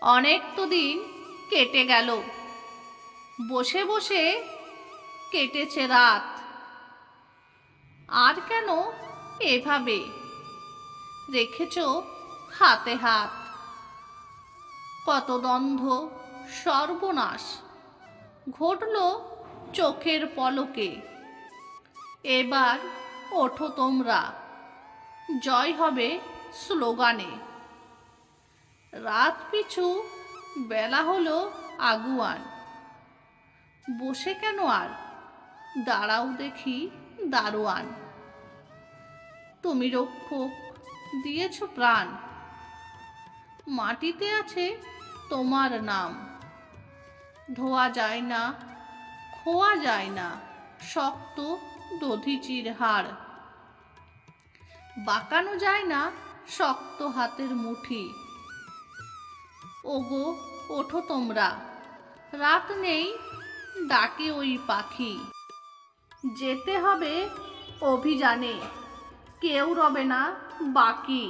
অনেক তো দিন কেটে গেল, বসে বসে কেটেছে রাত। আর কেন এভাবে রেখেছ হাতে হাত? কত দ্বন্দ্ব সর্বনাশ ঘটল চোখের পলকে। এবার ওঠো তোমরা, জয় হবে স্লোগানে। রাত পিছু বেলা হলো আগুয়ান, বসে কেন আর, দাঁড়াও দেখি দারোয়ান। তুমি রক্ষক, দিয়েছ প্রাণ, মাটিতে আছে তোমার নাম। ধোয়া যায় না, খোয়া যায় না শক্ত দধিচির হাড়। বাঁকানো যায় না শক্ত হাতের মুঠি। ওগো ওঠো তোমরা, রাত নেই ডাকে ওই পাখি। যেতে হবে অভিযানে, কেউ রবে না বাকি।